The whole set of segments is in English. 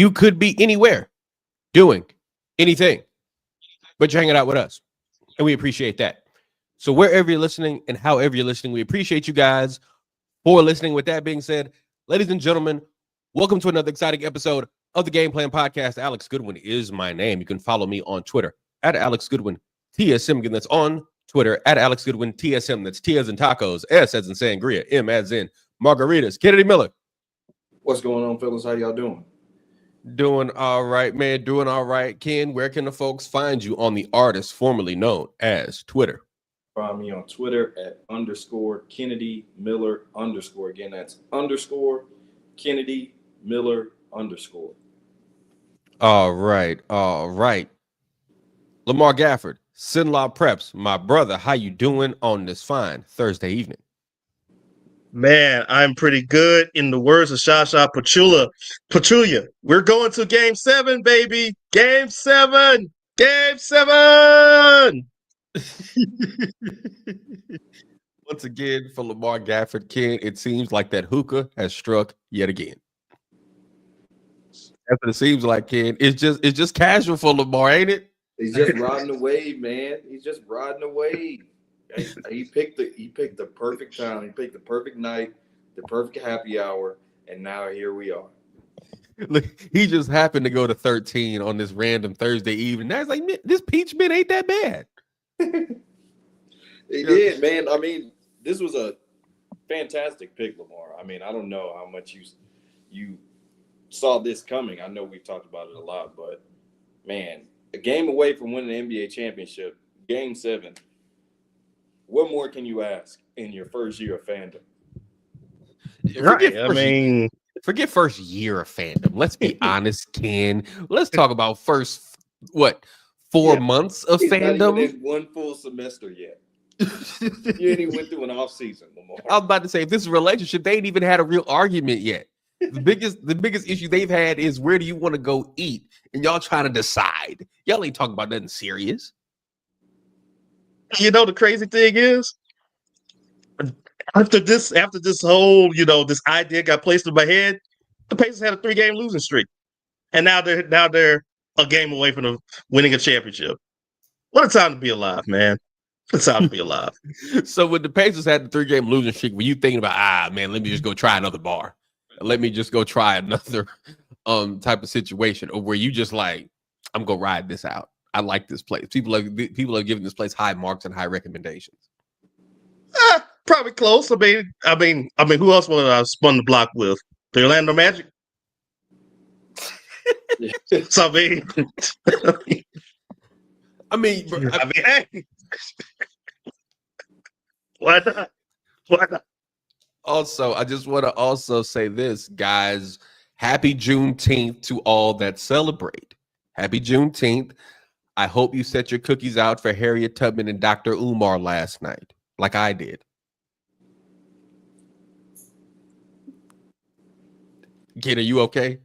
you could be anywhere doing anything, but you're hanging out with us. And we appreciate that. So wherever you're listening and however you're listening, we appreciate you guys for listening. With that being said, ladies and gentlemen, welcome to another exciting episode of the Game Plan Podcast. Alex Goodwin is my name. You can follow me on Twitter at Alex Goodwin TSM. Again, that's on Twitter at Alex Goodwin TSM. That's T as in tacos, S as in sangria, M as in margaritas. Kennedy Miller. What's going on, fellas? How y'all doing? Doing all right, man. Doing all right. Ken, where can the folks find you on the artist formerly known as Twitter? Find me on Twitter at _Kennedy Miller _. Again, that's _Kennedy Miller _. All right. All right. Lamar Gafford, Sinlaw Preps, my brother. How you doing on this fine Thursday evening? Man, I'm pretty good. In the words of Shasha Pachulia, we're going to Game 7, baby. Game 7. Game 7. Once again, for Lamar Gafford, Ken, it seems like that hookah has struck yet again. That's what it seems like, Ken. It's just casual for Lamar, ain't it? He's just riding the wave, man. He's just riding the wave. He picked the perfect time. He picked the perfect night, the perfect happy hour, and now here we are. Look, he just happened to go to 13 on this random Thursday evening. That's like, man, this peach mint ain't that bad. He did, man. I mean, this was a fantastic pick, Lamar. I mean, I don't know how much you saw this coming. I know we've talked about it a lot, but man, a game away from winning the NBA championship, Game 7. What more can you ask in your first year of fandom? Right. Forget first year of fandom. Let's be honest, Ken. Let's talk about first 4 months of fandom. Not even in one full semester yet. You ain't even went through an off season, Lamar. I was about to say, if this is a relationship, they ain't even had a real argument yet. The biggest issue they've had is where do you want to go eat, and y'all trying to decide. Y'all ain't talking about nothing serious. You know, the crazy thing is, after this whole, this idea got placed in my head, the Pacers had a 3-game losing streak, and now they're a game away from winning a championship. What a time to be alive, man! What a time to be alive. So when the Pacers had the 3-game losing streak, were you thinking about, man, let me just go try another bar, let me just go try another type of situation, or were you just like, I'm gonna ride this out? I like this place. People are giving this place high marks and high recommendations. Probably close. I mean, who else would I spun the block with? The Orlando Magic. So hey. Why not? Why not? Also, I just want to also say this, guys. Happy Juneteenth to all that celebrate. Happy Juneteenth. I hope you set your cookies out for Harriet Tubman and Dr. Umar last night, like I did. Kid, are you okay?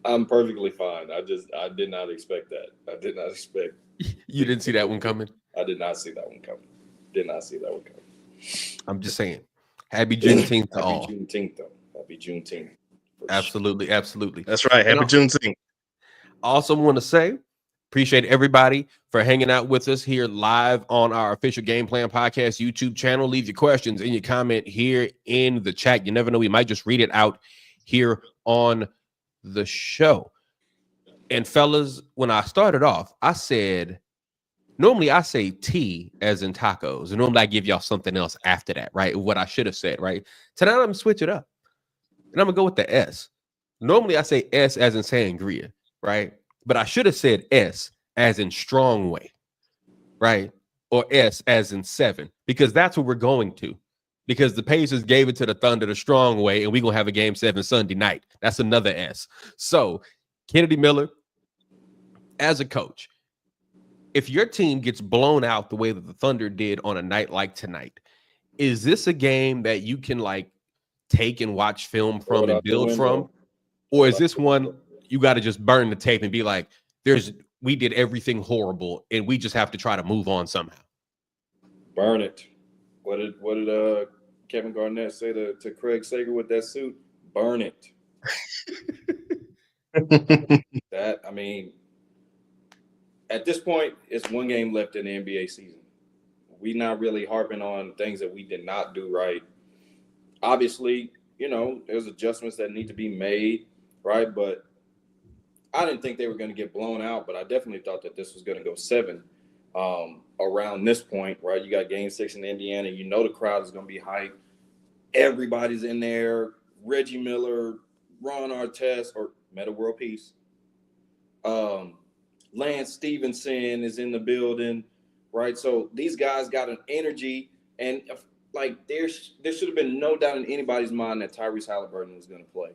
I'm perfectly fine. I did not expect that. I did not expect. You didn't see that one coming? I did not see that one coming. Did not see that one coming. I'm just saying. Happy Juneteenth to all. Happy Juneteenth, though. Happy Juneteenth. Absolutely, absolutely. That's right. Happy Juneteenth. Also want to say, appreciate everybody for hanging out with us here live on our official Game Plan Podcast YouTube channel. Leave your questions and your comment here in the chat. You never know, we might just read it out here on the show. And fellas, when I started off, I said, normally I say T as in tacos, and normally I give y'all something else after that, right? What I should have said, right? Tonight I'm gonna switch it up, and I'm gonna go with the S. Normally I say S as in sangria, right? But I should have said S as in strong way, right? Or S as in 7, because that's what we're going to. Because the Pacers gave it to the Thunder the strong way, and we're going to have a Game 7 Sunday night. That's another S. So, Kennedy Miller, as a coach, if your team gets blown out the way that the Thunder did on a night like tonight, is this a game that you can, like, take and watch film from and build from? Or is this one you got to just burn the tape and be like, we did everything horrible, and we just have to try to move on somehow? Burn it. What did Kevin Garnett say to Craig Sager with that suit? Burn it. That, I mean, at this point, it's one game left in the NBA season. We're not really harping on things that we did not do right. Obviously, there's adjustments that need to be made, right? But I didn't think they were going to get blown out, but I definitely thought that this was going to go 7 around this point, right? You got Game 6 in Indiana. The crowd is going to be hyped. Everybody's in there. Reggie Miller, Ron Artest, or Metta World Peace. Lance Stevenson is in the building, right? So these guys got an energy, and there should have been no doubt in anybody's mind that Tyrese Halliburton was going to play.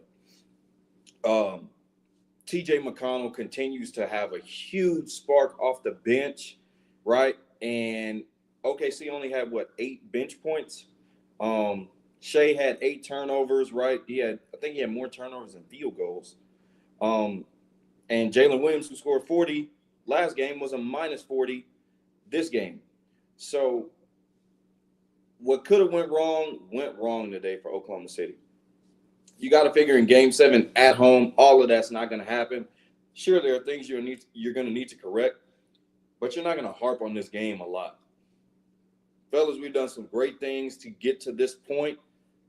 TJ McConnell continues to have a huge spark off the bench, right? And OKC only had 8 bench points. Shea had 8 turnovers, right? I think he had more turnovers than field goals. And Jalen Williams, who scored 40 last game, was a minus 40 this game. So what could have went wrong today for Oklahoma City. You got to figure in Game 7 at home, all of that's not going to happen. Sure, there are things you're going to need to correct, but you're not going to harp on this game a lot. Fellas, we've done some great things to get to this point.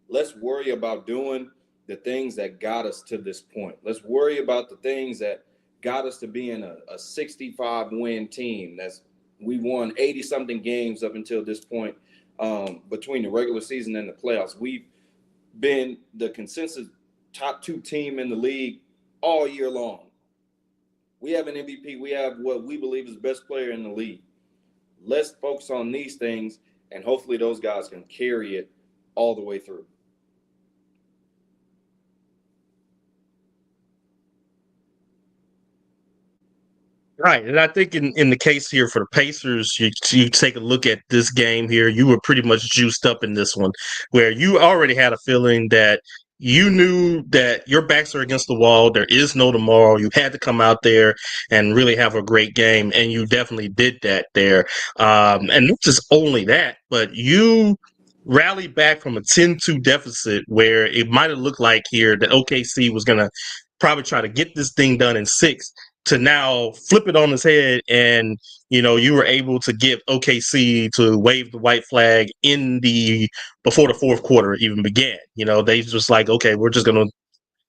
Let's worry about doing the things that got us to this point. Let's worry about the things that got us to being a 65-win team. We won 80-something games up until this point between the regular season and the playoffs. We've been the consensus top 2 team in the league all year long. We have an MVP. We have what we believe is the best player in the league. Let's focus on these things, and hopefully those guys can carry it all the way through. Right. And I think in the case here for the Pacers, you take a look at this game here, you were pretty much juiced up in this one, where you already had a feeling that you knew that your backs are against the wall. There is no tomorrow. You had to come out there and really have a great game. And you definitely did that there. And not just only that, but you rallied back from a 10-2 deficit where it might have looked like here that OKC was going to probably try to get this thing done in 6, to now flip it on his head, and you were able to get OKC to wave the white flag before the fourth quarter even began. They just like, okay, we're just gonna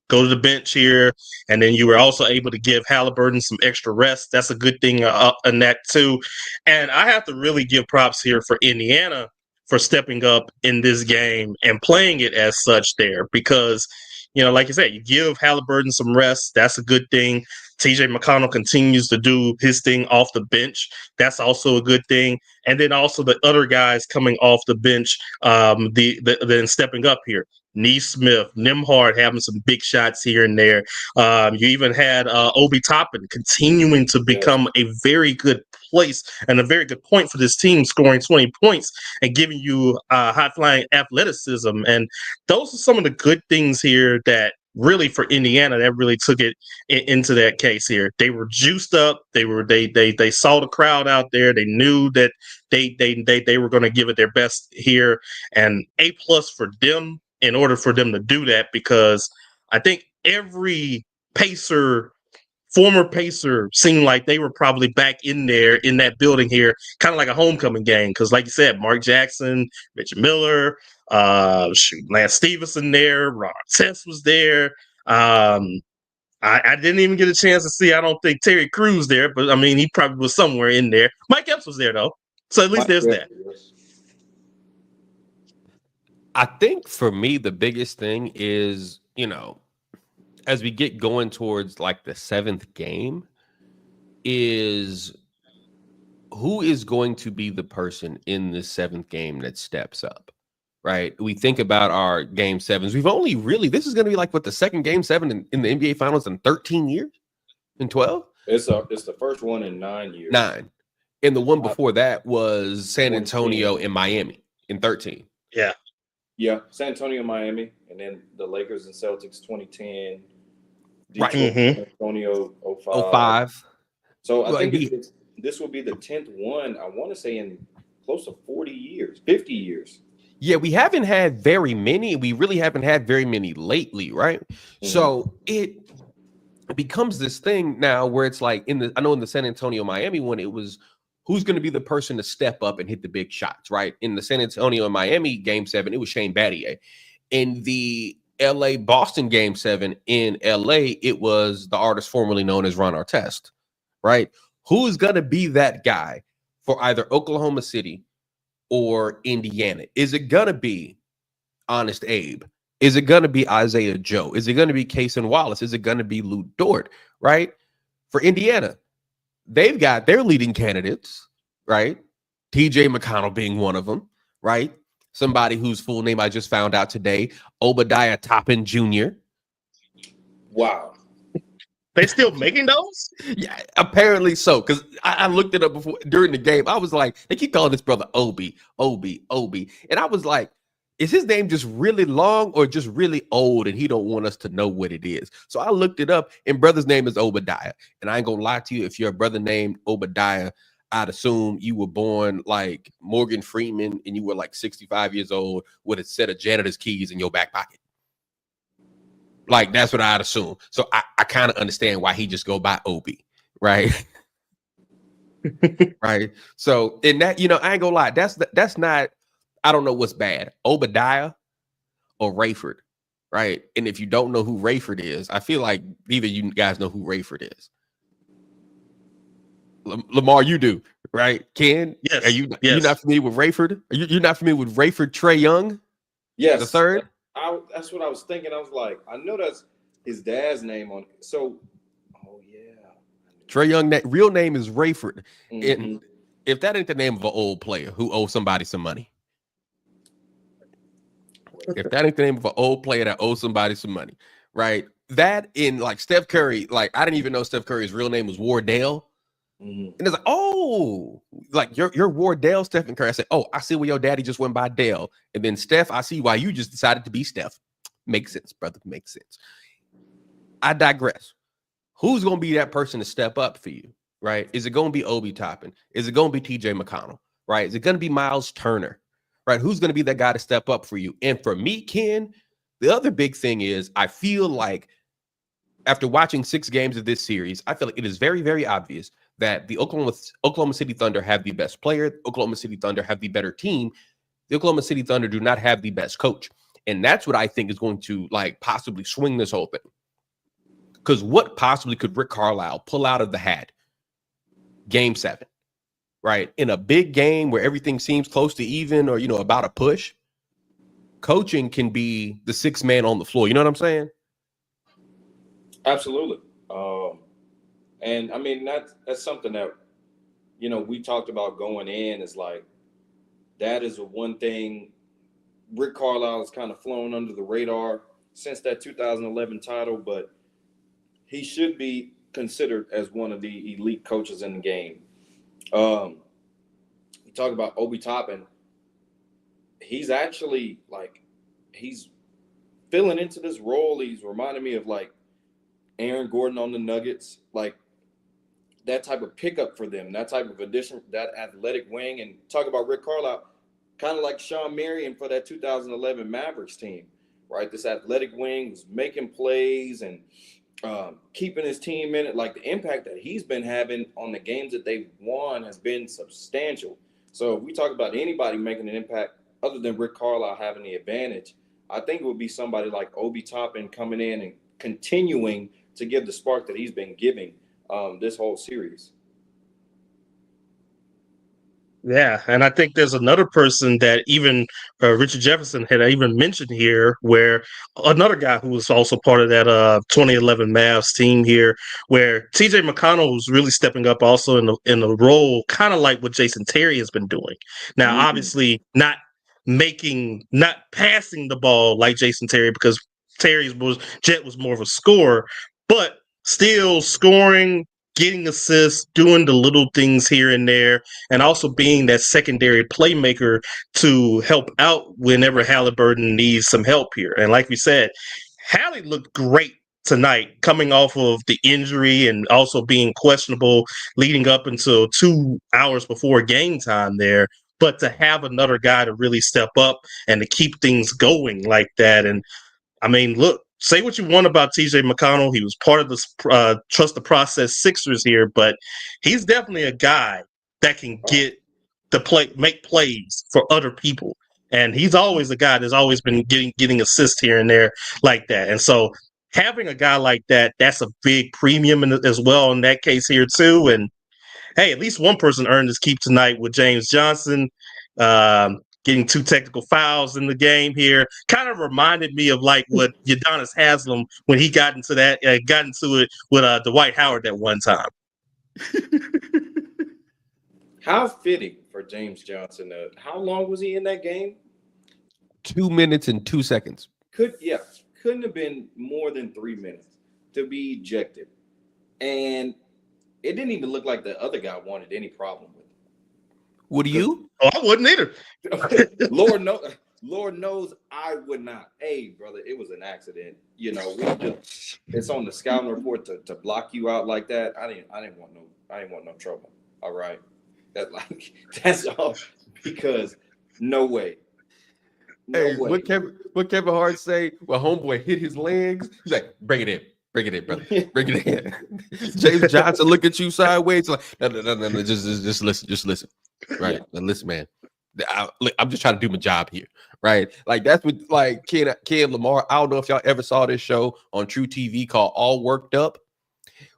go to the bench here, and then you were also able to give Halliburton some extra rest. That's a good thing in that too. And I have to really give props here for Indiana for stepping up in this game and playing it as such there, because like you said, you give Halliburton some rest. That's a good thing. TJ McConnell continues to do his thing off the bench. That's also a good thing. And then also the other guys coming off the bench, then stepping up here. Nesmith, Nembhard having some big shots here and there. You even had Obi Toppin continuing to become a very good place and a very good point for this team, scoring 20 points and giving you high-flying athleticism. And those are some of the good things here that really for Indiana that really took it into that case here. They were juiced up. They saw the crowd out there. They knew that they were going to give it their best here, and A+ for them in order for them to do that, because I think every former Pacer seemed like they were probably back in there in that building here, kind of like a homecoming game. Because like you said, Mark Jackson, Reggie Miller, Lance Stevenson there, Ron Artest was there. I didn't even get a chance to see, I don't think, Terry Crews there, but I mean, he probably was somewhere in there. Mike Epps was there though. So at least there's that. I think for me, the biggest thing is, as we get going towards like the 7th game, is who is going to be the person in the 7th game that steps up, right? We think about our Game 7s. We've only really, this is going to be like the second Game 7 in the NBA Finals in 13 years? In 12? It's the first one in 9 years. 9. And the one before that was San Antonio and Miami in 13. Yeah. Yeah, San Antonio, Miami, and then the Lakers and Celtics 2010. Right. San Antonio 05. So I think this will be the 10th one, I want to say, in close to 40 years, 50 years. Yeah, we haven't had very many. We really haven't had very many lately, right? Mm-hmm. So it becomes this thing now where it's like I know in the San Antonio Miami one, it was who's going to be the person to step up and hit the big shots, right? In the San Antonio and Miami game 7, it was Shane Battier. In the LA Boston game 7 in LA, it was the artist formerly known as Ron Artest, right? Who is going to be that guy for either Oklahoma City or Indiana? Is it going to be Honest Abe? Is it going to be Isaiah Joe? Is it going to be Cason Wallace? Is it going to be Lou Dort, right? For Indiana, they've got their leading candidates, right? TJ McConnell being one of them, right? Somebody whose full name I just found out today, Obadiah Toppin Jr. Wow. They still making those? Yeah, apparently so. Because I looked it up before during the game. I was like, they keep calling this brother Obi. And I was like, is his name just really long or just really old and he don't want us to know what it is? So I looked it up and brother's name is Obadiah. And I ain't gonna lie to you, if you're a brother named Obadiah, I'd assume you were born like Morgan Freeman and you were like 65 years old with a set of janitor's keys in your back pocket. Like, that's what I'd assume. So I kind of understand why he just go by Obi, right? Right. So in that, I ain't gonna lie, that's not, I don't know what's bad, Obadiah or Rayford, right? And if you don't know who Rayford is, I feel like neither you guys know who Rayford is. Lamar, you do, right? Ken, yes. Are you not familiar with Rayford? You're not familiar with Rayford Trae Young? Yes, the third. That's what I was thinking. I was like, I know that's his dad's name on it. So, oh yeah, Trae Young. Real name is Rayford. Mm-hmm. If that ain't the name of an old player who owes somebody some money, if that ain't the name of an old player that owes somebody some money, right? That in like Steph Curry, like I didn't even know Steph Curry's real name was Wardell. Mm-hmm. And it's like, oh, like you're Wardell, Stephen Curry. I said, oh, I see where your daddy just went by Dale. And then Steph, I see why you just decided to be Steph. Makes sense, brother. Makes sense. I digress. Who's going to be that person to step up for you, right? Is it going to be Obi Toppin? Is it going to be TJ McConnell, right? Is it going to be Miles Turner, right? Who's going to be that guy to step up for you? And for me, Ken, the other big thing is I feel like after watching 6 games of this series, I feel like it is very, very obvious that the Oklahoma City Thunder have the best player. Oklahoma City Thunder have the better team. The Oklahoma City Thunder do not have the best coach. And that's what I think is going to like possibly swing this whole thing. Because what possibly could Rick Carlisle pull out of the hat game 7, right? In a big game where everything seems close to even or, about a push, coaching can be the 6th man on the floor. You know what I'm saying? Absolutely. And I mean, that's something that, we talked about going in. Is like, that is one thing Rick Carlisle has kind of flown under the radar since that 2011 title, but he should be considered as one of the elite coaches in the game. You talk about Obi Toppin. He's actually he's filling into this role. He's reminding me of like Aaron Gordon on the Nuggets, like that type of pickup for them, that type of addition, that athletic wing. And talk about Rick Carlisle, kind of like Sean Marion for that 2011 Mavericks team, right? This athletic wing was making plays and keeping his team in it. Like, the impact that he's been having on the games that they've won has been substantial. So if we talk about anybody making an impact other than Rick Carlisle having the advantage, I think it would be somebody like Obi Toppin coming in and continuing to give the spark that he's been giving this whole series. Yeah, and I think there's another person that even Richard Jefferson had even mentioned here, where another guy who was also part of that 2011 Mavs team here, where TJ McConnell was really stepping up also in the role, kind of like what Jason Terry has been doing. Now, obviously, not passing the ball like Jason Terry, because Jet was more of a scorer, but still scoring, getting assists, doing the little things here and there, and also being that secondary playmaker to help out whenever Halliburton needs some help here. And like we said, Hallie looked great tonight, coming off of the injury and also being questionable leading up until 2 hours before game time there. But to have another guy to really step up and to keep things going like that. And I mean, look, say what you want about TJ McConnell. He was part of the trust the process Sixers here, but he's definitely a guy that can make plays for other people. And he's always a guy that's always been getting assists here and there like that. And so having a guy like that, that's a big premium as well in that case here too. And hey, at least one person earned his keep tonight with James Johnson. Getting 2 technical fouls in the game here kind of reminded me of like what Udonis Haslem when he got into it with Dwight Howard at one time. How fitting for James Johnson. How long was he in that game? 2 minutes and 2 seconds. Couldn't have been more than 3 minutes to be ejected. And it didn't even look like the other guy wanted any problem with it. Would you? Oh, I wouldn't either. Lord knows I would not. Hey, brother, it was an accident. You know, it's on the scouting report to block you out like that. I didn't want no trouble. All right. That's all because no way. Hey, what Kevin Hart say? Well, homeboy hit his legs. He's like, bring it in, brother, bring it in. James Johnson look at you sideways, like, no, just listen, right? Now, listen, man. I'm just trying to do my job here, right? Like that's what like Ken Lamar. I don't know if y'all ever saw this show on True TV called All Worked Up,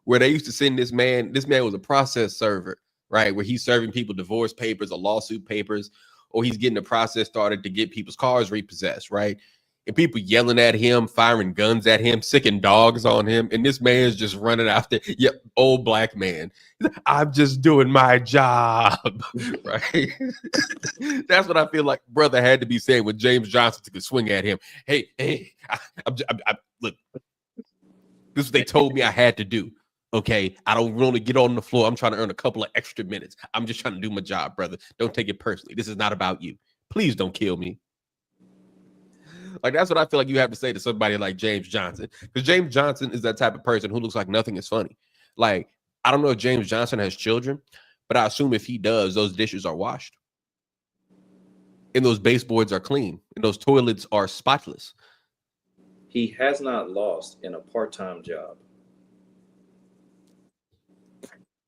where they used to send this man. This man was a process server, right? Where he's serving people divorce papers or lawsuit papers, or he's getting the process started to get people's cars repossessed, right? And people yelling at him, firing guns at him, sicking dogs on him. And this man's just running after, old black man. I'm just doing my job, right? That's what I feel like brother had to be saying when James Johnson took a swing at him. Hey, look, this is what they told me I had to do. Okay, I don't want to get on the floor. I'm trying to earn a couple of extra minutes. I'm just trying to do my job, brother. Don't take it personally. This is not about you. Please don't kill me. Like, that's what I feel like you have to say to somebody like James Johnson. Because James Johnson is that type of person who looks like nothing is funny. Like, I don't know if James Johnson has children, but I assume if he does, those dishes are washed. And those baseboards are clean. And those toilets are spotless. He has not lost in a part-time job.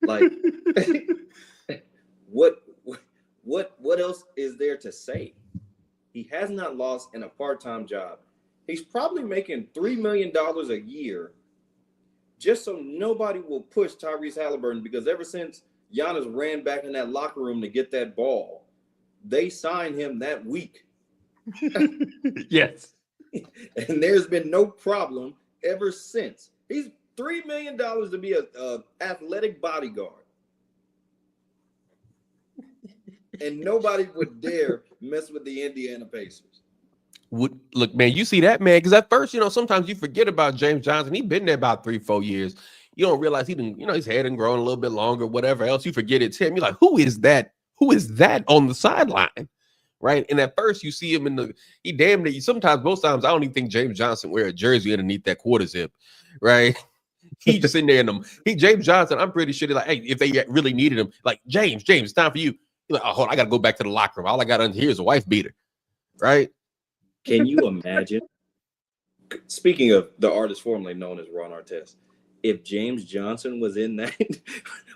Like, what else is there to say? He has not lost in a part-time job. He's probably making $3 million a year just so nobody will push Tyrese Halliburton, because ever since Giannis ran back in that locker room to get that ball, they signed him that week. Yes. And there's been no problem ever since. He's $3 million to be a athletic bodyguard. And nobody would dare mess with the Indiana Pacers. Look, man, you see that, man, because at first, sometimes you forget about James Johnson. He's been there about 3-4 years. You don't realize his head and grown a little bit longer, whatever else. You forget it's him. You're like, who is that? Who is that on the sideline? Right. And at first you see him he damn near, sometimes, most times, I don't even think James Johnson wear a jersey underneath that quarter zip. Right. He just in there James Johnson, I'm pretty sure they're like, hey, if they really needed him, like, James, it's time for you. He's like, oh, hold on, I got to go back to the locker room. All I got under here is a wife beater. Right. Can you imagine? Speaking of the artist formerly known as Ron Artest, if James Johnson was in that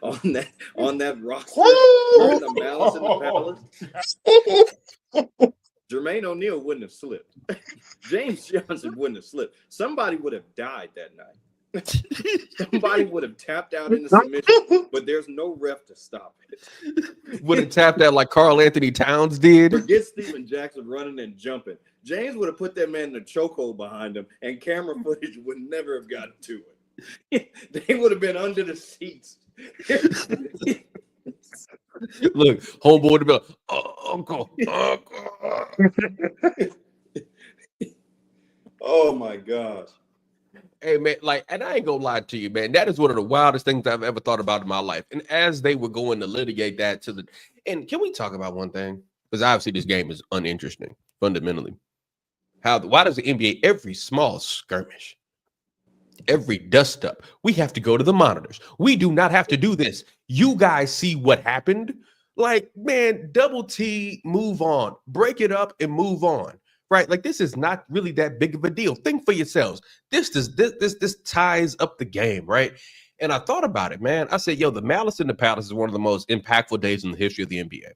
on that roster, the Malice in the Palace, Jermaine O'Neal wouldn't have slipped. James Johnson wouldn't have slipped. Somebody would have died that night. Somebody would have tapped out in the submission, but there's no ref to stop it. Would have tapped out like Karl Anthony Towns did. Forget Steven Jackson running and jumping. James would have put that man in a chokehold behind him, and camera footage would never have gotten to it. They would have been under the seats. Look, homeboy would have been like, uncle. Oh my gosh. Hey, man, and I ain't gonna lie to you, man. That is one of the wildest things I've ever thought about in my life. And as they were going to litigate that and can we talk about one thing? Because obviously this game is uninteresting, fundamentally. Why does the NBA, every small skirmish, every dust up, we have to go to the monitors? We do not have to do this. You guys see what happened? Like, man, double T, move on. Break it up and move on. right? Like this is not really that big of a deal. Think for yourselves. This ties up the game, right? And I thought about it, man. I said, yo, the Malice in the Palace is one of the most impactful days in the history of the NBA.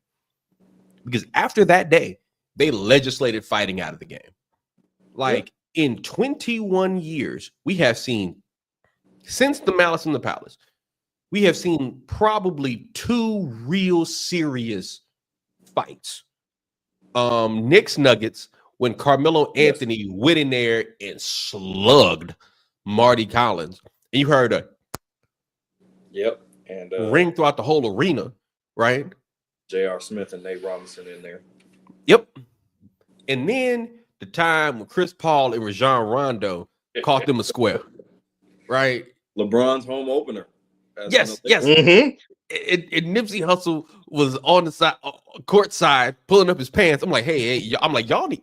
Because after that day, they legislated fighting out of the game. Like in 21 years, we have seen, since the Malice in the Palace, we have seen probably 2 real serious fights. Knicks Nuggets, when Carmelo Anthony went in there and slugged Marty Collins. And you heard a and ring throughout the whole arena, right? J.R. Smith and Nate Robinson in there. Yep. And then the time when Chris Paul and Rajon Rondo caught them a square, right? LeBron's home opener. Yes. Mm-hmm. And Nipsey Hussle was on the side, court side, pulling up his pants. I'm like, hey, I'm like, y'all need.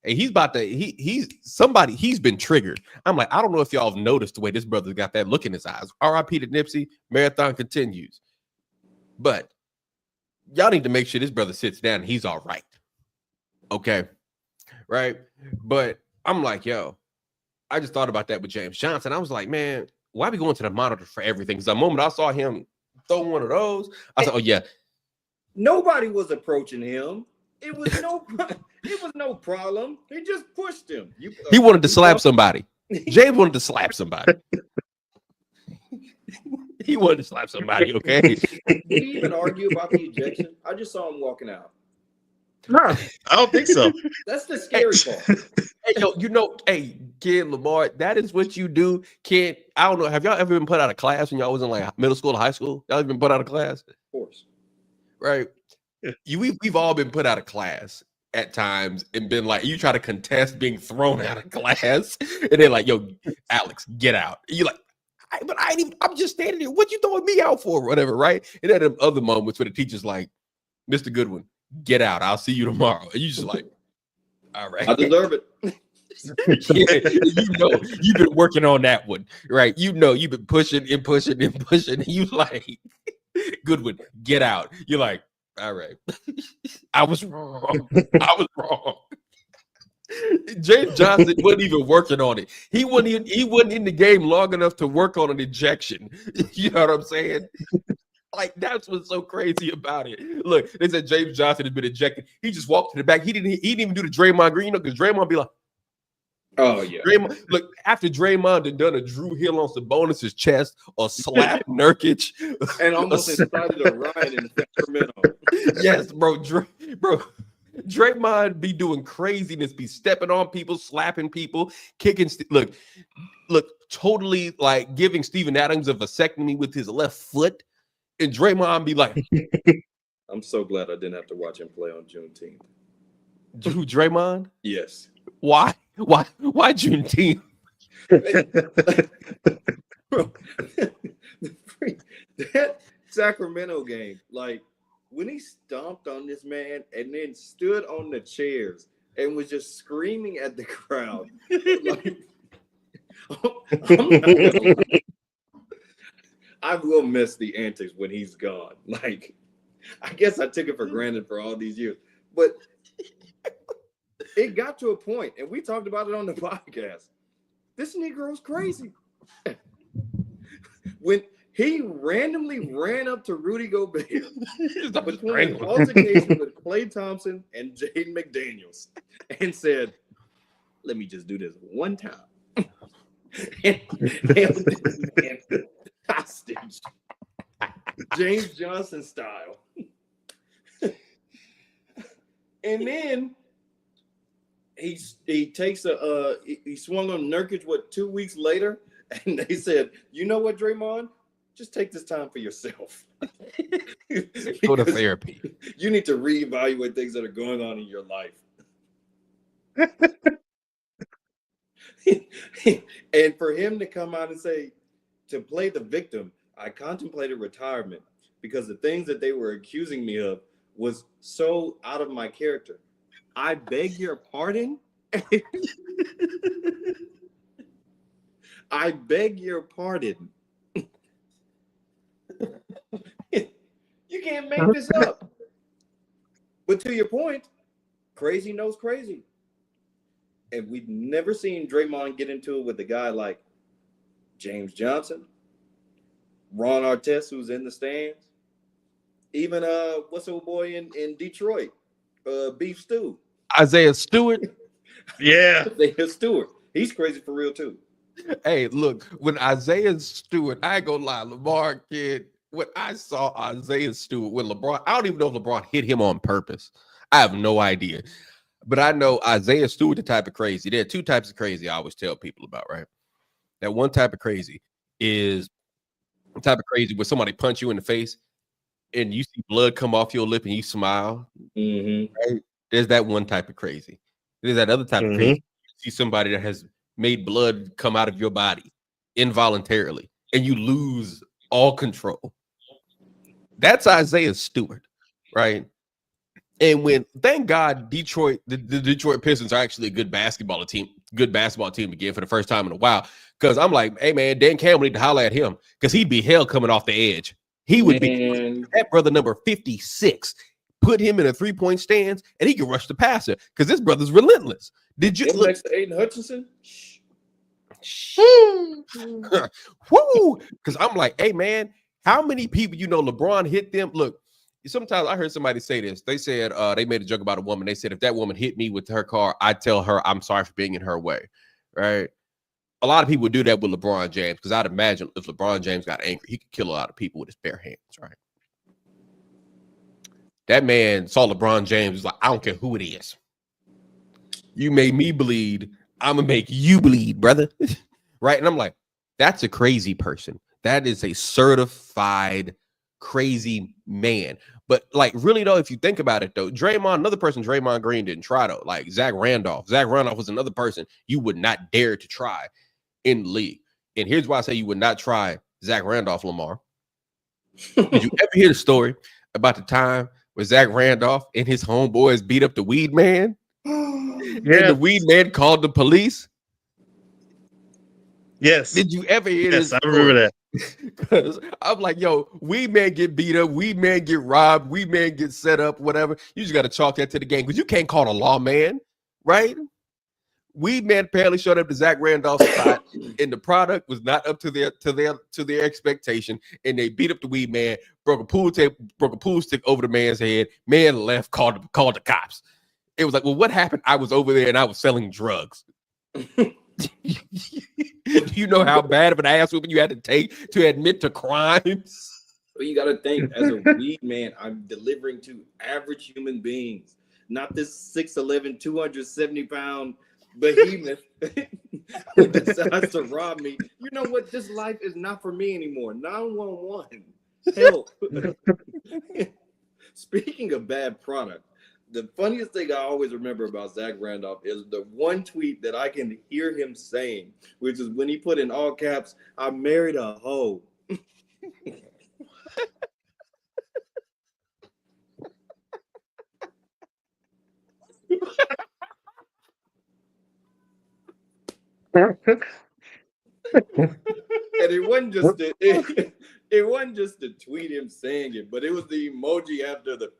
Hey, he's about to. He's been triggered. I'm like, I don't know if y'all have noticed the way this brother's got that look in his eyes. R.I.P. to Nipsey. Marathon continues, but y'all need to make sure this brother sits down and he's all right. Okay, right. But I'm like, yo, I just thought about that with James Johnson. I was like, man, why be going to the monitor for everything? Because the moment I saw him throw one of those, I said, oh yeah. Nobody was approaching him. It was no problem. He just pushed him. He wanted to slap somebody. James wanted to slap somebody. He wanted to slap somebody, okay? Did he even argue about the ejection? I just saw him walking out. No, I don't think so. That's the scary part. Hey, kid Lamar, that is what you do. Kid, I don't know. Have y'all ever been put out of class when y'all was in like middle school or high school? Y'all ever been put out of class? Of course. Right. We've all been put out of class at times and been like, you try to contest being thrown out of class, and they're like, yo, Alex, get out. And you're like, I'm just standing here. What you throwing me out for? Whatever, right? And then other moments where the teacher's like, Mr. Goodwin, get out. I'll see you tomorrow. And you just like, all right. I deserve it. Yeah, you've been working on that one, right? You've been pushing and pushing and pushing. And you like, Goodwin, get out. You're like, all right. I was wrong. James Johnson wasn't even working on it. He wasn't in the game long enough to work on an ejection. You know what I'm saying? Like, that's what's so crazy about it. Look, they said James Johnson has been ejected. He just walked to the back. He didn't even do the Draymond Green, because Draymond be like, oh yeah. Look, after Draymond had done a Drew Hill on Sabonis' chest or slapped Nurkic and almost incited a riot in Sacramento. Yes, bro. Draymond be doing craziness, be stepping on people, slapping people, kicking. Look, totally like giving Steven Adams a vasectomy with his left foot, and Draymond be like, I'm so glad I didn't have to watch him play on Juneteenth. Who, Draymond? Yes. Why Juneteenth? Bro, that Sacramento game, like when he stomped on this man and then stood on the chairs and was just screaming at the crowd, like, I will miss the antics when he's gone. Like, I guess I took it for granted for all these years, but it got to a point, and we talked about it on the podcast. This Negro's crazy. When he randomly ran up to Rudy Gobert between an altercation with Klay Thompson and Jaden McDaniels and said, let me just do this one time. and this man hostage. James Johnson style. And then he takes he swung on Nurkic 2 weeks later, and they said, you know what, Draymond, just take this time for yourself. Go to therapy. You need to reevaluate things that are going on in your life. And for him to come out and say, to play the victim, I contemplated retirement because the things that they were accusing me of was so out of my character. I beg your pardon. I beg your pardon. You can't make this up. But to your point, crazy knows crazy. And we've never seen Draymond get into it with a guy like James Johnson, Ron Artest, who's in the stands, even what's the boy in Detroit, Beef Stew, Isaiah Stewart. Yeah. Isaiah Stewart. He's crazy for real too. Hey, look, when Isaiah Stewart, I ain't gonna lie, Lamar kid, when I saw Isaiah Stewart with LeBron, I don't even know if LeBron hit him on purpose. I have no idea. But I know Isaiah Stewart, the type of crazy. There are two types of crazy I always tell people about, right? That one type of crazy is the type of crazy where somebody punch you in the face and you see blood come off your lip and you smile. Mm-hmm. Right? There's that one type of crazy. There's that other type of crazy. You see somebody that has made blood come out of your body involuntarily and you lose all control. That's Isaiah Stewart, right? And when, thank God, the Detroit Pistons are actually a good basketball team again for the first time in a while. Because I'm like, hey man, Dan Campbell need to holler at him because he'd be hell coming off the edge. He would be that brother number 56. Put him in a 3-point stance and he can rush the passer because this brother's relentless. Did you look next to Aiden Hutchinson? Woo! Because I'm like, hey man, how many people LeBron hit them? Look, sometimes I heard somebody say this. They said they made a joke about a woman. They said if that woman hit me with her car, I'd tell her I'm sorry for being in her way. Right? A lot of people would do that with LeBron James because I'd imagine if LeBron James got angry, he could kill a lot of people with his bare hands. Right? That man saw LeBron James. Was like, I don't care who it is. You made me bleed. I'm gonna make you bleed, brother. Right? And I'm like, that's a crazy person. That is a certified crazy man. But like, really though, if you think about it though, another person Draymond Green didn't try though, like Zach Randolph. Zach Randolph was another person you would not dare to try in the league. And here's why I say you would not try Zach Randolph, Lamar. Did you ever hear the story about the time where Zach Randolph and his homeboys beat up the weed man? Yeah. And the weed man called the police? Yes. Did you ever hear this? Yes, I remember that. Because I'm like, yo, weed man get beat up, weed man get robbed, weed man get set up, whatever. You just got to chalk that to the game because you can't call a lawman, right? Weed man apparently showed up to Zach Randolph's spot, and the product was not up to their expectation, and they beat up the weed man, broke a pool stick over the man's head. Man left, called the cops. It was like, well, what happened? I was over there and I was selling drugs. You know how bad of an ass whooping you had to take to admit to crimes? But you got to think, as a weed man, I'm delivering to average human beings, not this 6'11", 270-pound behemoth who decides to rob me. You know what? This life is not for me anymore. 911, help. Speaking of bad product, the funniest thing I always remember about Zach Randolph is the one tweet that I can hear him saying, which is when he put in all caps, "I married a hoe." And it wasn't just the tweet him saying it, but it was the emoji after the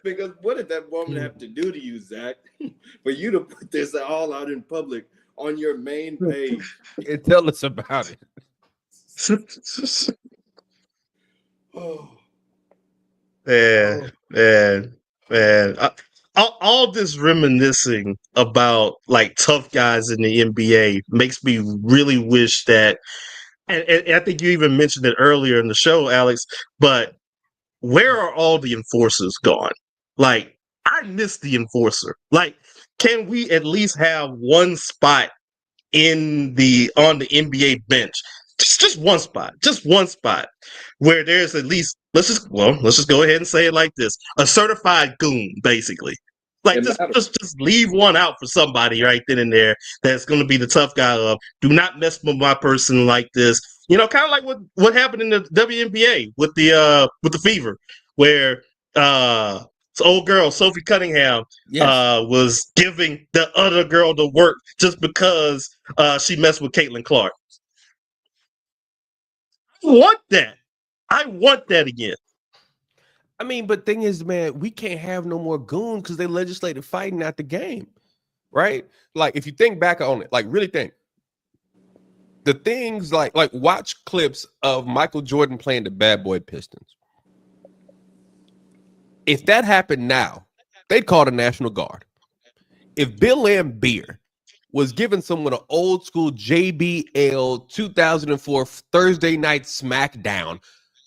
because what did that woman have to do to you, Zach, for you to put this all out in public on your main page? And tell us about it. Oh. Man. All this reminiscing about like tough guys in the NBA makes me really wish that, and I think you even mentioned it earlier in the show, Alex, but where are all the enforcers gone? Like, I miss the enforcer. Like, can we at least have one spot on the NBA bench? Just one spot where there's at least, let's just go ahead and say it like this: a certified goon, basically. Like, just leave one out for somebody right then and there that's going to be the tough guy of, do not mess with my person like this. You know, kind of like what happened in the WNBA with the Fever, where this old girl Sophie Cunningham was giving the other girl the work just because she messed with Caitlin Clark. I want that again. I mean, but thing is, man, we can't have no more goons because they legislated fighting at the game, right? Like, if you think back on it, like really think the things like watch clips of Michael Jordan playing the Bad Boy Pistons. If that happened now, they'd call the National Guard. If Bill Laimbeer was giving someone an old school JBL 2004 Thursday night smackdown,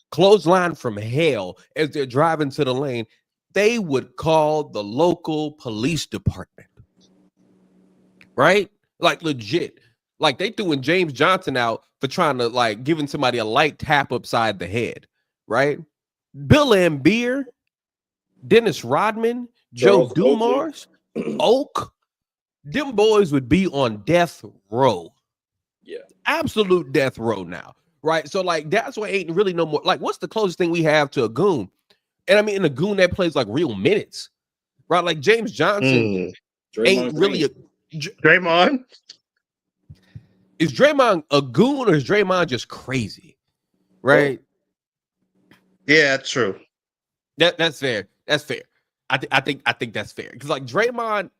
clothesline from hell as they're driving to the lane, they would call the local police department. Right? Like legit. Like they threw James Johnson out for trying to like giving somebody a light tap upside the head. Right? Bill Laimbeer, Dennis Rodman, Joe Charles Dumars, Oak, them boys would be on death row. Yeah. Absolute death row now. Right. So, like, that's why ain't really no more. Like, what's the closest thing we have to a goon? And I mean, a goon that plays like real minutes. Right. Like James Johnson ain't really a Draymond. Is Draymond a goon or is Draymond just crazy? Right. Yeah, true. That's fair. That's fair. I think that's fair. Because like Draymond,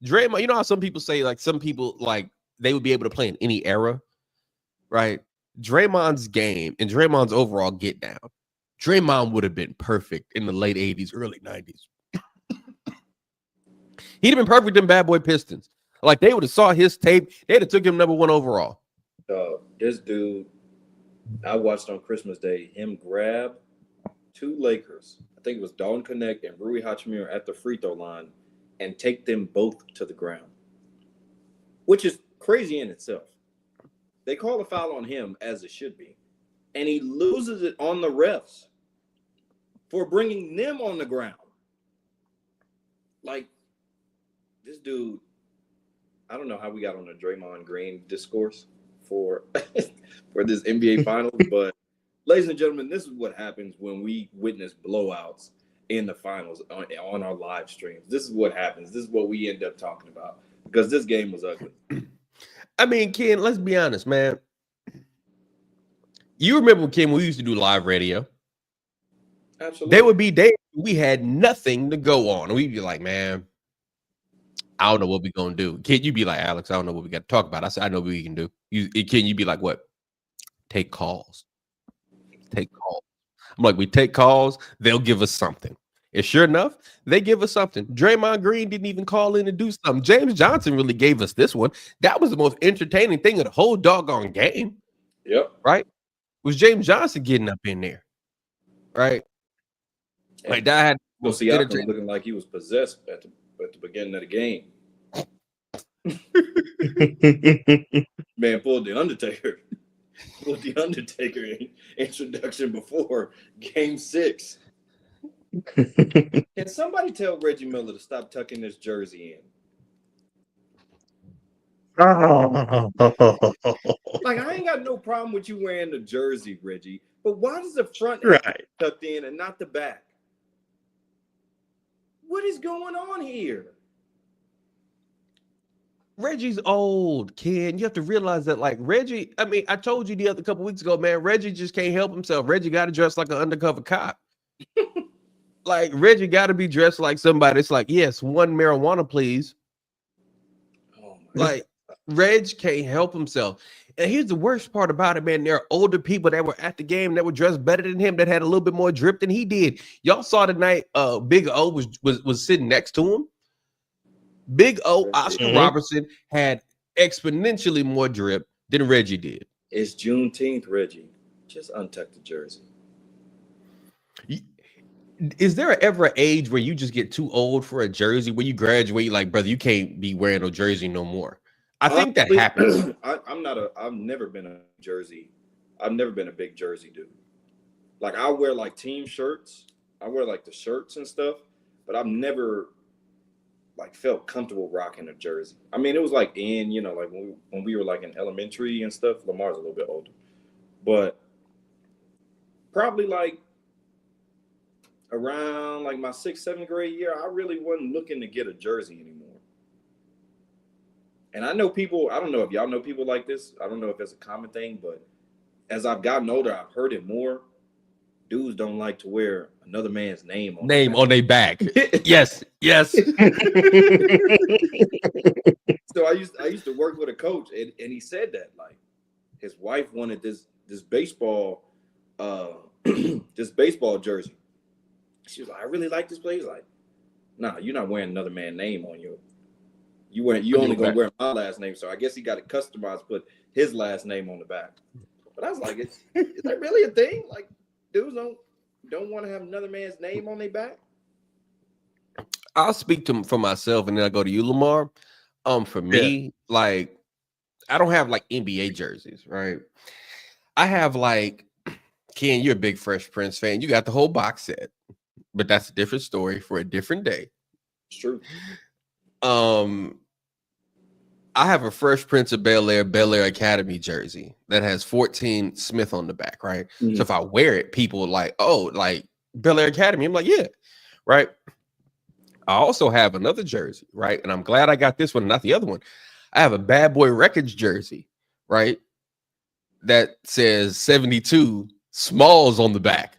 you know how some people say like some people like they would be able to play in any era, right? Draymond's game and Draymond's overall get down. Draymond would have been perfect in the late 80s, early 90s. He'd have been perfect in Bad Boy Pistons. Like they would have saw his tape, they'd have took him #1 overall. This dude, I watched on Christmas Day him grab 2 Lakers. I think it was Dalton Knecht and Rui Hachimura at the free throw line and take them both to the ground, which is crazy in itself. They call a foul on him as it should be, and he loses it on the refs for bringing them on the ground. Like, this dude, I don't know how we got on the Draymond Green discourse for this NBA Finals, but ladies and gentlemen, this is what happens when we witness blowouts in the finals on our live streams. This is what happens. This is what we end up talking about because this game was ugly. I mean, Ken, let's be honest, man. You remember, Ken, we used to do live radio. Absolutely. There would be days we had nothing to go on. And we'd be like, man, I don't know what we're going to do. Ken, you'd be like, Alex, I don't know what we got to talk about. I said, I know what we can do. Ken, you'd be like, what? Take calls. Take calls. I'm like, we take calls, they'll give us something. And sure enough, they give us something. Draymond Green didn't even call in to do something. James Johnson really gave us this one. That was the most entertaining thing of the whole doggone game. Yep. Right? Was James Johnson getting up in there. Right? And like that had we'll see Siakam looking like he was possessed at the beginning of the game. Man pulled the Undertaker. Pulled the Undertaker introduction before Game 6. Can somebody tell Reggie Miller to stop tucking his jersey in? Like, I ain't got no problem with you wearing the jersey, Reggie, but why does the front have to be tucked in and not the back? What is going on here? Reggie's old, Ken. You have to realize that, like, Reggie, I mean, I told you the other couple weeks ago, man, Reggie just can't help himself. Reggie got to dress like an undercover cop. Like, Reggie got to be dressed like somebody. It's like, yes, one marijuana, please. Oh like, Reg can't help himself. And here's the worst part about it, man. There are older people that were at the game that were dressed better than him, that had a little bit more drip than he did. Y'all saw tonight, Big O was sitting next to him. Big O, Oscar Robertson, had exponentially more drip than Reggie did. It's Juneteenth, Reggie. Just untuck the jersey. Is there ever an age where you just get too old for a jersey? When you graduate, you're like, brother, you can't be wearing no jersey no more. I think that happens. I've never been a jersey. I've never been a big jersey dude. Like, I wear like team shirts. I wear like the shirts and stuff, but I've never like felt comfortable rocking a jersey. I mean, it was like like when we were like in elementary and stuff. Lamar's a little bit older, but probably like around like my 6th, 7th grade year, I really wasn't looking to get a jersey anymore. And I know people, I don't know if y'all know people like this. I don't know if it's a common thing, but as I've gotten older, I've heard it more. dudes don't like to wear another man's name on their back. Yes. So I used to work with a coach, and he said that like his wife wanted this baseball this baseball jersey. She was like, I really like this play. He's like, nah, you're not wearing another man's name on you. You only gonna wear my last name. So I guess he got it customized, put his last name on the back. But I was like, is that really a thing? Like, dudes don't want to have another man's name on their back. I'll speak for myself, and then I go to you, Lamar. For me, like, I don't have like NBA jerseys, right? I have like, Ken, you're a big Fresh Prince fan. You got the whole box set, but that's a different story for a different day. It's true. I have a Fresh Prince of Bel-Air Academy jersey that has 14 Smith on the back, right? Mm-hmm. So if I wear it, people are like, oh, like Bel-Air Academy. I'm like, yeah, right. I also have another jersey, right? And I'm glad I got this one, not the other one. I have a Bad Boy Records jersey, right? That says 72 Smalls on the back,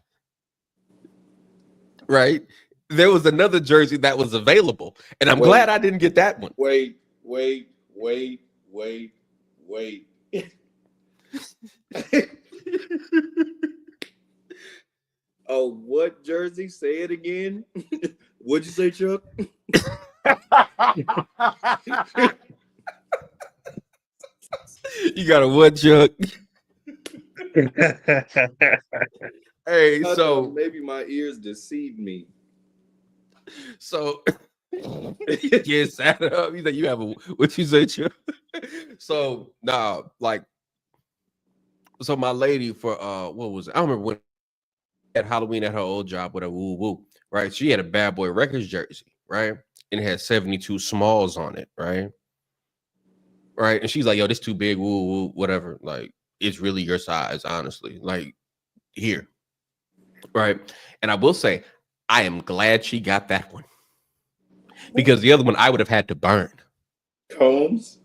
right? There was another jersey that was available, and I'm glad I didn't get that one. Wait. Oh, what jersey? Say it again. What'd you say, Chuck? You got a what, Chuck? Hey, so maybe my ears deceived me. So get sat up. He's like, you have a what you say, Chuck? So like, so my lady for what was it? I don't remember when at Halloween at her old job, whatever, right? She had a Bad Boy Records jersey, right? And it had 72 Smalls on it, right? Right. And she's like, yo, this too big, whatever. Like, it's really your size, honestly. Like, here. Right. And I will say, I am glad she got that one. Because the other one I would have had to burn. Combs?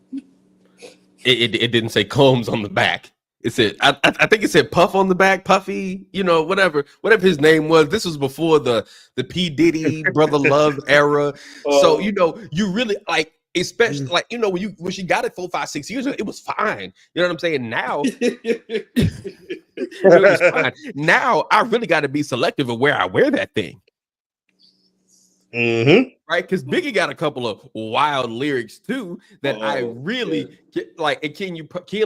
It didn't say Combs on the back. It said, I think it said Puff on the back, Puffy, whatever his name was. This was before the P. Diddy, Brother Love era. So, you really like, especially like, when she got it 4, 5, 6 years ago, it was fine. You know what I'm saying? Now, it was fine. Now I really got to be selective of where I wear that thing. Mm-hmm. Right, because Biggie got a couple of wild lyrics too that I really like. And Ken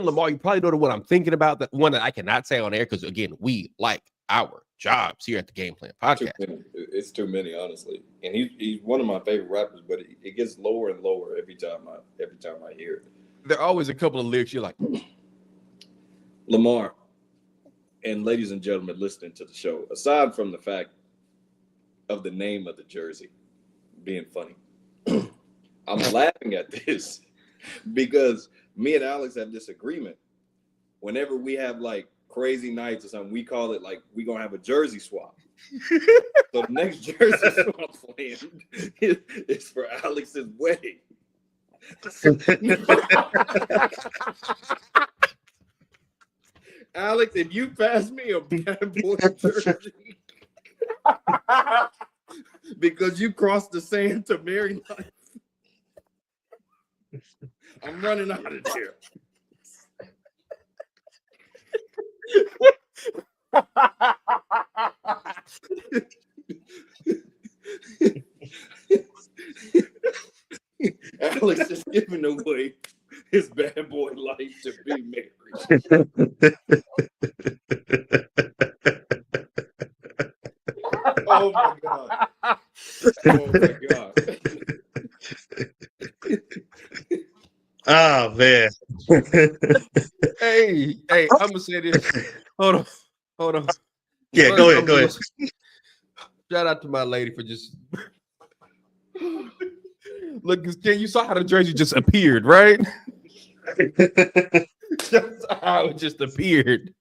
Lamar, you probably know the one I'm thinking about. The one that I cannot say on air because again, we like our jobs here at the Game Plan Podcast. It's too many, honestly. And he's one of my favorite rappers, but it gets lower and lower every time I hear it. There are always a couple of lyrics you're like, Lamar, and ladies and gentlemen listening to the show. Aside from the fact of the name of the jersey being funny, I'm laughing at this because me and Alex have this agreement. Whenever we have like crazy nights or something, we call it like we gonna have a jersey swap. So the next jersey swap plan is for Alex's wedding. Alex, if you pass me a Bad Boy jersey because you crossed the sand to marry life, I'm running out of there. Alex is giving away his bad boy life to be married. Oh my god! Oh my god! Oh man! Hey! I'm gonna say this. Hold on. Yeah, go ahead. Shout out to my lady for just look. You saw how the jersey just appeared, right? That's how it just appeared.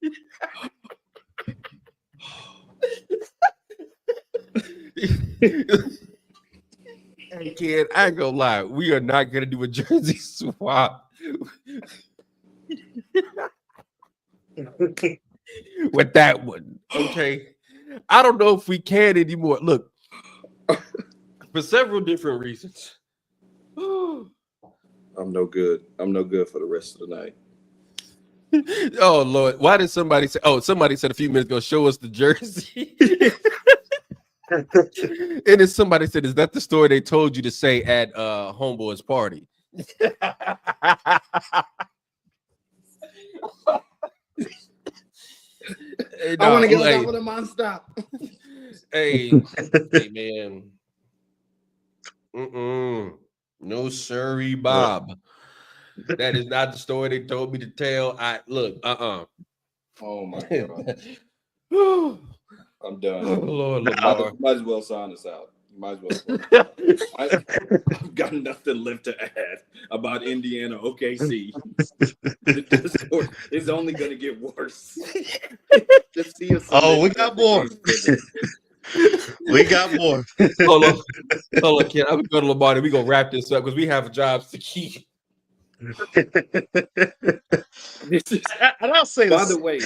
Hey kid, I ain't gonna lie. We are not gonna do a jersey swap with that one. Okay. I don't know if we can anymore. Look, for several different reasons. I'm no good. I'm no good for the rest of the night. Oh Lord, why did somebody say? Oh, somebody said a few minutes ago, show us the jersey. And then somebody said, "Is that the story they told you to say at Homeboy's party?" Hey, I want to dog, get on hey, top of the monster. hey, hey, man. No, sorry, Bob. That is not the story they told me to tell. I look, Oh my god, Oh I'm done. Lord, Nah. Lamar. Might as well sign us out. You might as well. I've got nothing left to add about Indiana OKC. The story is only going to get worse. Just see us. Oh, we got more. We got more. Hold on, Ken. I'm gonna go to Lamar and we're gonna wrap this up because we have jobs to keep. This is, And I'll say by this. the way,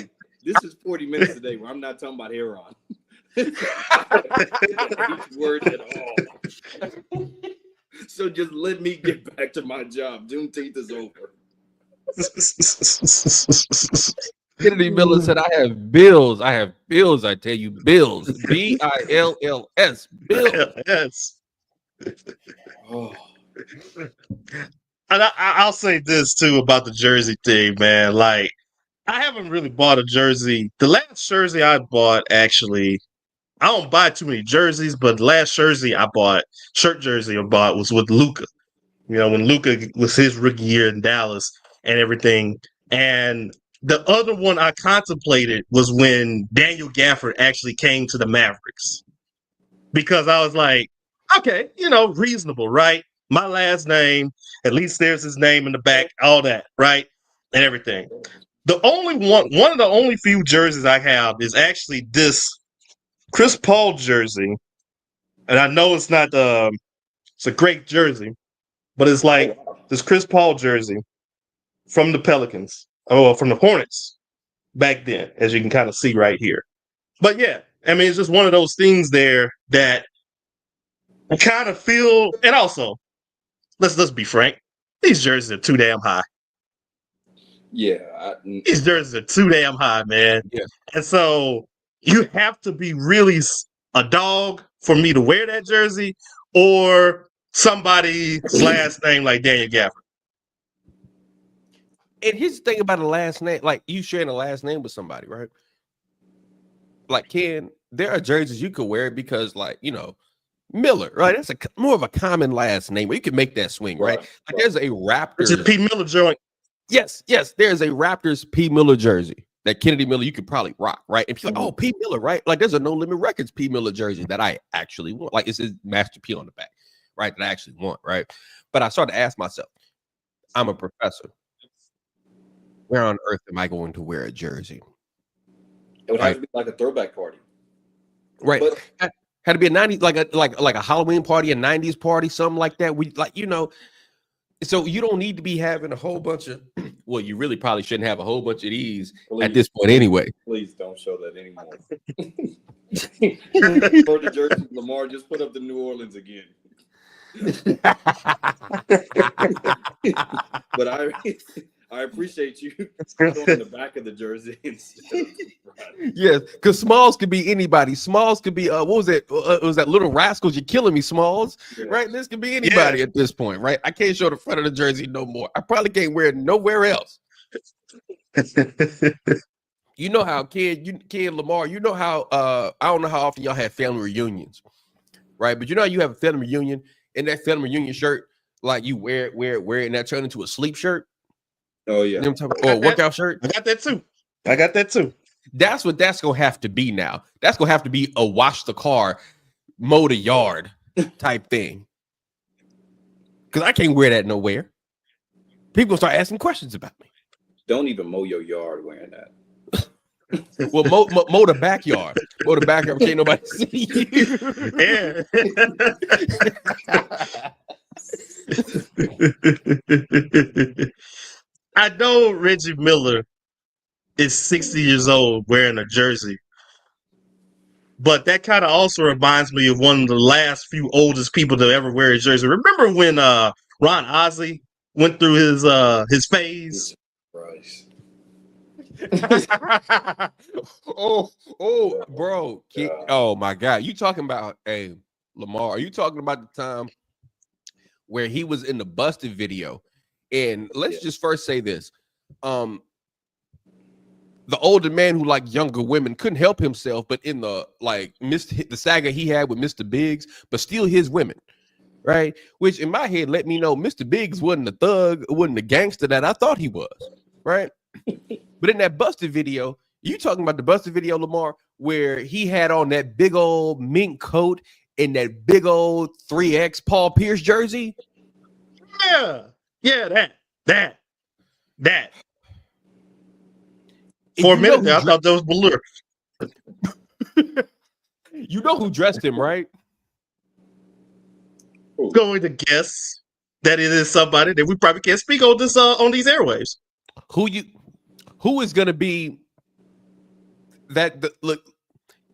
this is 40 minutes today where I'm not talking about Heron. Each word at all. So just let me get back to my job. Juneteenth is over. Kennedy Miller said, I have bills. I have bills. I tell you, bills. BILLS. Bills. Yes. Oh, And I'll say this too about the jersey thing, man. Like, I haven't really bought a jersey. The last jersey I bought, actually, I don't buy too many jerseys, but the last jersey I bought, shirt jersey I bought, was with Luka. You know, when Luka was his rookie year in Dallas and everything. And the other one I contemplated was when Daniel Gafford actually came to the Mavericks. Because I was like, okay, you know, reasonable, right? My last name, at least there's his name in the back, all that, right? And everything. The only one of the only few jerseys I have is actually this Chris Paul jersey. And I know it's not it's a great jersey, but it's like this Chris Paul jersey from the Pelicans, from the Hornets back then, as you can kind of see right here. But yeah, I mean, it's just one of those things there that I kind of feel, and also, let's be frank, these jerseys are too damn high. yeah. These jerseys are too damn high, man. Yeah. And so you have to be really a dog for me to wear that jersey, or somebody's last name like Daniel Gafford. And here's the thing about a last name, like you sharing a last name with somebody, right? Like Ken, there are jerseys you could wear because, like, you know, Miller, right? That's more of a common last name where you can make that swing, right? Like there's a It's a Raptors. P. Miller joint. Yes, there's a Raptors P. Miller jersey that Kennedy Miller you could probably rock, right? If you're like, oh, P. Miller, right? Like there's a No Limit Records P. Miller jersey that I actually want. Like it's his Master P on the back, right? That I actually want, right? But I started to ask myself, I'm a professor. Where on earth am I going to wear a jersey? It would have to be like a throwback party. Right. But had to be a 90s, like a Halloween party, a 90s party, something like that. We like, you know, so you don't need to be having a whole bunch of well, you really probably shouldn't have a whole bunch of these at this point anyway. Please don't show that anymore. For the jersey, Lamar, just put up the New Orleans again. But I appreciate you on the back of the jersey instead of the front. Yes, because Smalls could be anybody. Smalls could be what was it? Was that Little Rascals? You're killing me, Smalls. Yeah. Right? This could be anybody at this point, right? I can't show the front of the jersey no more. I probably can't wear it nowhere else. You know how Ken Lamar, you know how I don't know how often y'all have family reunions, right? But you know how you have a family reunion and that family reunion shirt, like you wear it, and that turn into a sleep shirt. Oh yeah, You know what I'm talking about? Or a workout shirt. I got that too. That's what that's gonna have to be now. That's gonna have to be a wash the car, mow the yard type thing. Because I can't wear that nowhere. People start asking questions about me. don't even mow your yard wearing that. Well, mow the backyard. Mow the backyard. Can't nobody see Yeah. I know Reggie Miller is 60 years old wearing a jersey But that kind of also reminds me of one of the last few oldest people to ever wear a jersey. Remember when Ron Osley went through his phase? Christ. Bro. Yeah. Oh my God. You talking about Lamar? Are you talking about the time where he was in the Busted video? And let's just first say this. The older man who liked younger women couldn't help himself, but in the the saga he had with Mr. Biggs, but still his women, right? Which in my head let me know Mr. Biggs wasn't the thug, wasn't the gangster that I thought he was, right? But in that Busted video, you talking about the Busted video, Lamar, where he had on that big old mink coat and that big old 3X Paul Pierce jersey? Yeah, that. For a minute there, I thought that was Ballure. You know who dressed him, right? Going to guess that it is somebody that we probably can't speak on this on these airwaves. Who is going to be that? Look,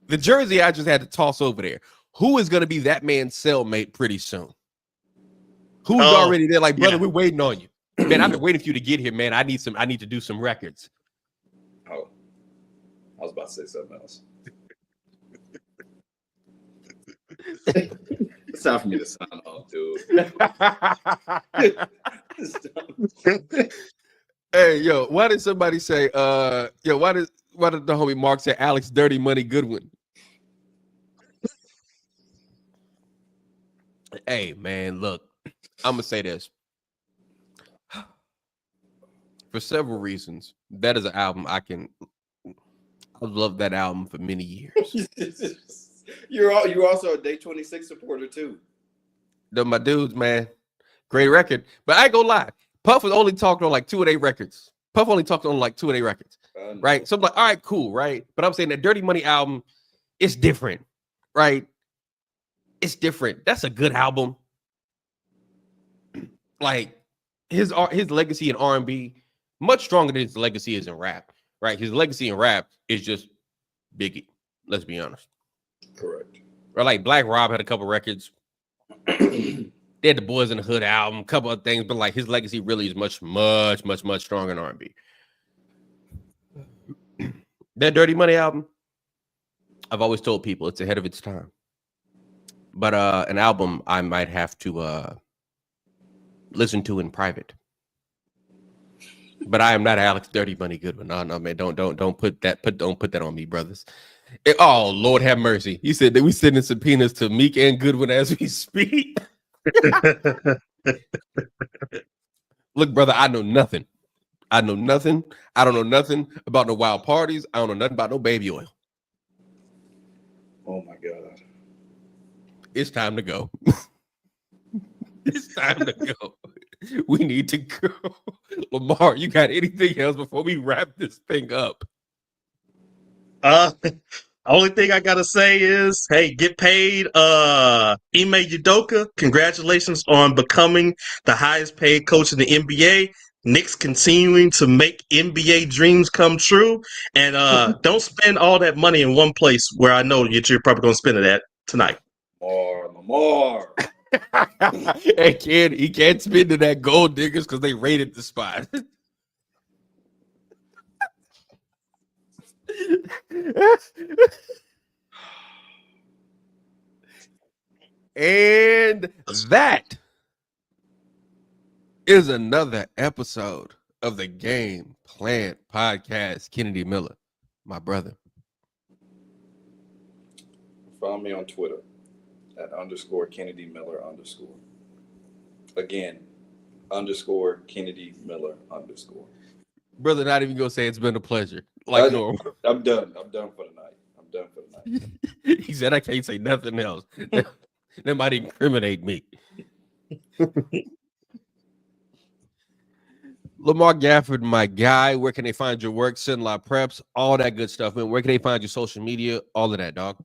the jersey I just had to toss over there. Who is going to be that man's cellmate pretty soon? Who's already there? Like, brother, we're waiting on you, man. I've been waiting for you to get here, man. I need to do some records. Oh, I was about to say something else. It's time for me to sign off, dude. Hey, yo, why did somebody say, why did the homie Mark say Alex Dirty Money Goodwin? Hey, man, look, I'm gonna say this. For several reasons, that is an album I've loved that album for many years. You're also a Day 26 supporter too. They're my dudes, man. Great record. But I ain't gonna lie. Puff was only talked on like 2 of their records. Right? So I'm like, all right, cool, right? But I'm saying that Dirty Money album, it's different, right? It's different. That's a good album. Like his legacy in R&B, much stronger than his legacy is in rap, right? His legacy in rap is just Biggie. Let's be honest. Correct. Or like Black Rob had a couple records. They had the Boys in the Hood album, a couple of things, but like his legacy really is much stronger in R&B. That Dirty Money album, I've always told people it's ahead of its time. But an album I might have to listen to in private. But I am not Alex Dirty Money Goodwin. No, man, don't put that on me, brothers. Oh, Lord have mercy. He said that we sending subpoenas to Meek and Goodwin as we speak. Look, brother, I know nothing. I don't know nothing about no wild parties. I don't know nothing about no baby oil. Oh my God. It's time to go. It's time to go. We need to go. Lamar, you got anything else before we wrap this thing up? Only thing I gotta say is, hey, get paid. Ime Udoka, congratulations on becoming the highest paid coach in the NBA. Knicks continuing to make NBA dreams come true. And don't spend all that money in one place where I know you're probably gonna spend it at tonight. Lamar. He can't spend to that Gold Diggers because they raided the spot. And that is another episode of the Game Plan Podcast. Kennedy Miller, my brother. Follow me on Twitter at _Kennedy Miller _. Again, _Kennedy Miller _. Brother, not even gonna say it's been a pleasure. Like normal. I'm done. I'm done for the night. He said I can't say nothing else. That might incriminate me. Lamar Gafford, my guy. Where can they find your work? Sinlot Preps, all that good stuff, man. Where can they find your social media? All of that, dog.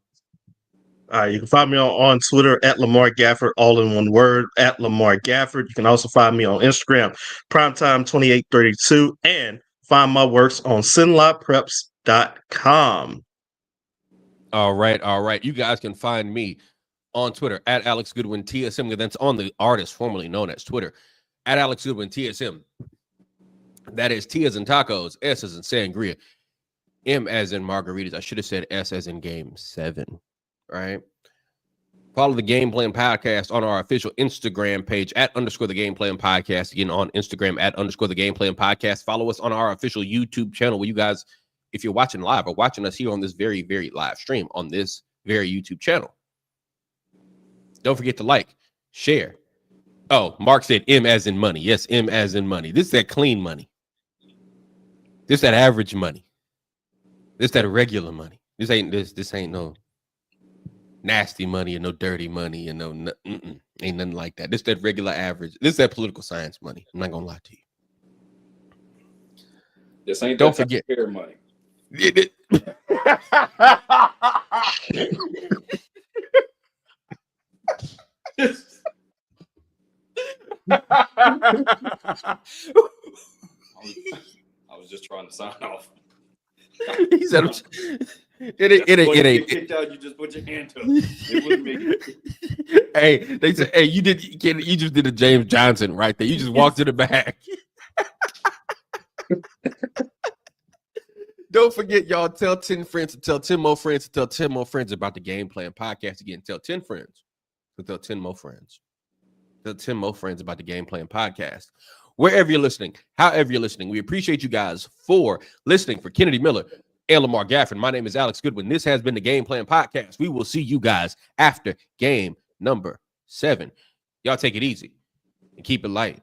All right, you can find me on Twitter at Lamar Gafford, all in one word, at Lamar Gafford. You can also find me on Instagram, Primetime2832, and find my works on SinlotPreps.com. All right. You guys can find me on Twitter at Alex Goodwin TSM. That's on the artist formerly known as Twitter at Alex Goodwin TSM. That is T as in tacos, S as in sangria, M as in margaritas. I should have said S as in game 7. Right. Follow the Game Plan Podcast on our official Instagram page at _the Game Plan Podcast. Again, on Instagram at _the Game Plan Podcast. Follow us on our official YouTube channel where you guys, if you're watching live or watching us here on this very, very live stream on this very YouTube channel. Don't forget to like, share. Oh, Mark said M as in money. Yes, M as in money. This is that clean money. This that average money. This that regular money. This ain't no nasty money and no dirty money and no ain't nothing like that. This that regular average. This that political science money. I'm not gonna lie to you. This ain't Don't forget care money. I was just trying to sign off. He said, "It ain't kicked out. You just put your hand up. It wouldn't be." Hey, they said, "Hey, you just did a James Johnson right there. You just walked to the back." Don't forget, y'all. Tell 10 friends to tell 10 more friends to tell 10 more friends about the Game Plan Podcast. Again, tell 10 friends to tell 10 more friends. Tell 10 more friends about the Game Plan Podcast. Wherever you're listening, however you're listening, we appreciate you guys for listening. For Kennedy Miller and Lamar Gafford, my name is Alex Goodwin. This has been the Game Plan Podcast. We will see you guys after game number 7. Y'all take it easy and keep it light.